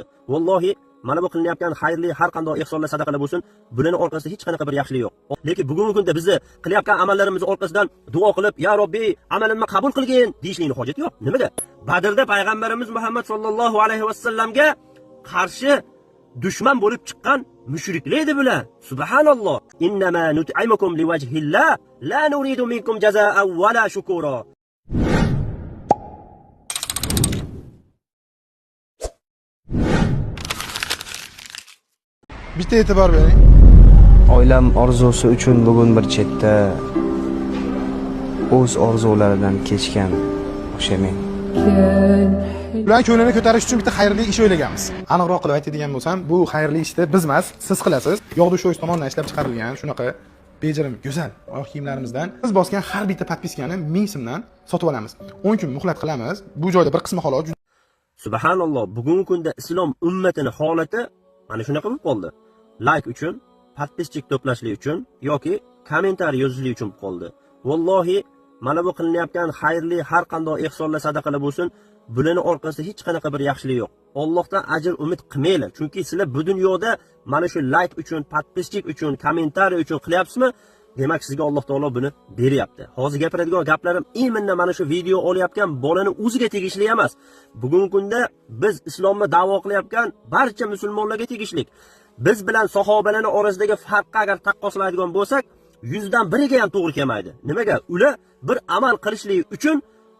qoldi. Vallohi mana bu qilinayotgan xayrli har qanday ihsonlar, sadaqalar bo'lsin, bularning orqasida hech qanaqa bir yaxshilik yo'q. Lekin bugungi kunda bizni qilayotgan amallarimiz orqasidan duo qilib, "Ya Robbi, amalimni qabul qilgin" deyishning hojati yo'q. Nimaga? Badrda payg'ambarimiz Muhammad sallallohu alayhi vasallamga qarshi dushman bo'lib chiqqan mushriklar edi bular. Subhanalloh. Innama nut'imukum liwajhillah, la nuridu minkum jazaa'an va la shukura. Bitta e'tibor bering. Oilam orzusi uchun bugun bir chetda o'z orzularidan kechgan o'sha men. Ular ko'nglini ko'tarish uchun bitta xayrli ish o'ylaganmiz. Aniqroq qilib aytadigan bo'lsam, bu xayrli ishni biz emas, siz qilasiz. Yog'du sho'y tomonidan ishlab chiqarilgan shunaqa bejirim, go'zal oyoq kiyimlarimizdan biz bosgan har bitta podpiskani 1000 so'mdan sotib olamiz. 10 kun muhlat qilamiz. Bu joyda bir qismi xolos. Subhanalloh, bugungi kunda islom ummatining holati mana shunaqa bo'lib qoldi. Like uchun, podpischik to'plashlik uchun yoki kommentariy yozishlik uchun qoldi. Vallohi mana bu qilinayotgan xayrli har qanday ihsonlar, sadaqalar bo'lsin, bularning orqasida hech qanaqa bir yaxshilik yo'q. Allohdan ajr umid qilmanglar, chunki sizlar bu dunyoda mana shu like uchun, podpischik uchun, kommentariy uchun qilyapsizmi? Demak, sizga Alloh taolo buni beryapti. Hozir gapiradigan gaplarim iminna mana shu video olayotgan bolani o'ziga tegishli emas. Bugungi kunda biz islomni da'vo qilayotgan barcha musulmonlarga tegishli. Biz bilan sahobalarning orasidagi farqqa agar taqqoslaydigan bo'lsak, 100dan biriga ham to'g'ri kelmaydi. Nimaga? Ular bir amal qilishlik uchun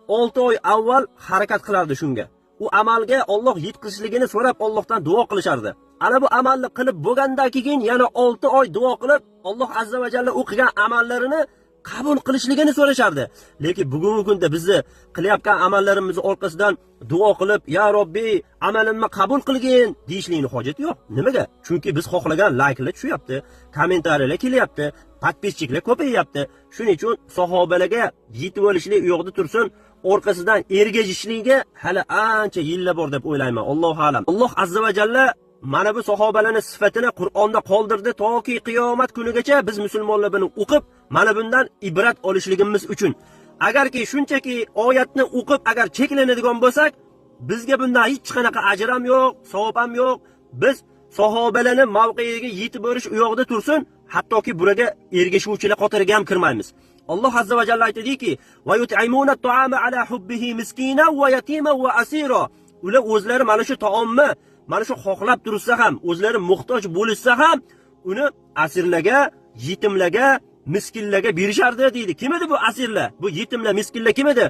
6 oy avval harakat qilardi shunga. U amalga Alloh yetkazishligini so'rab Allohdan duo qilishardi. Ana bu amalni qilib bo'lgandan keyin yana 6 oy duo qilib Alloh azza va jalla u qilgan amallarini qabul qilishligini so'rashardi. Lekin bugungi kunda bizni qilayotgan amallarimiz orqasidan duo qilib, "Ya Robbi, amalimni qabul qilgin" deyishning hojati yo'q. Nimaga? Chunki biz xohlagan like'lar tushyapti, kommentariyalar kelyapti, podpischiklar ko'payyapti. Shuning uchun sahobalarga yetib olishlik u yoqda tursin, orqasidan ergashishligiga hali ancha yillar bor deb o'ylayman. Allohu a'lam. Alloh azza va jalla mana bu sahobalarning sifatini Qur'onda qoldirdi toki qiyomat kunigacha biz musulmonlar buni o'qib, mana bundan ibrat olishligimiz uchun. Agarki shunchaki oyatni o'qib agar cheklanadigan bo'lsak, bizga bundan hech qanaqa ajr ham yo'q, savob ham yo'q. Biz sahobalarning mavqeiga yetib borish u yoqda tursin, hattoki buraga ergashuvchilar qatoriga ham kirmaymiz. Alloh azza va jalla aytadiki: "Va yut'imuna at-ta'ama ala hubbihi miskinan va yatiman va asira." Ular o'zlari mana shu taomni mana shu xohlab tursa ham, o'zlari muhtoj bo'lsa ham, uni asirlarga, yetimlarga, miskinlarga berishardi deydi. Kim edi bu asirlar? Bu yetimlar, miskinlar kim edi?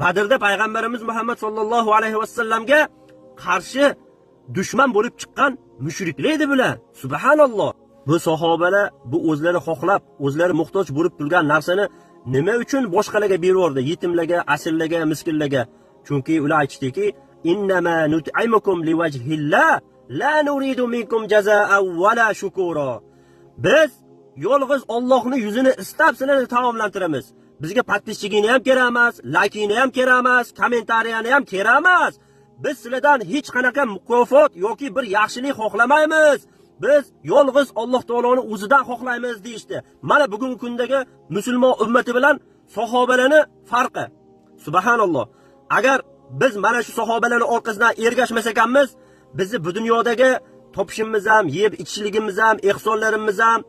Badrda payg'ambarimiz Muhammad sallallohu alayhi vasallamga qarshi dushman bo'lib chiqqan mushriklar edi bular. Subhanalloh. Bu sahobalar bu o'zlari xohlab, o'zlari muhtoj bo'lib turgan narsani nima uchun boshqalarga beraverdi? Yetimlarga, asirlarga, miskinlarga. Chunki ular aytishdiki: "Innama nut'imukum liwajhillah, la nuridu minkum jazaa'an va la shukura." Biz yolg'iz Allohning yuzini istab sizlarni taomlantiramiz. Bizga podpischigini ham kerak emas, like'ini ham kerak emas, kommentariyani ham kerak emas. Biz sizlardan hech qanaqa mukofot yoki bir yaxshilik xohlamaymiz. Biz yolg'iz Alloh taoloning o'zidan xohlaymiz deyishdi. Mana bugungi kundagi musulmon ummati bilan sahobalarning farqi. Subhanalloh. Agar biz mana shu sahobalarning orqasidan ergashmas ekanmiz, bizni bu dunyodagi topishimiz ham, yeb ichishligimiz ham, ihsonlarimiz ham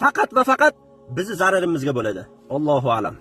faqat va faqat bizni zararimizga bo'ladi. Allohu a'lam.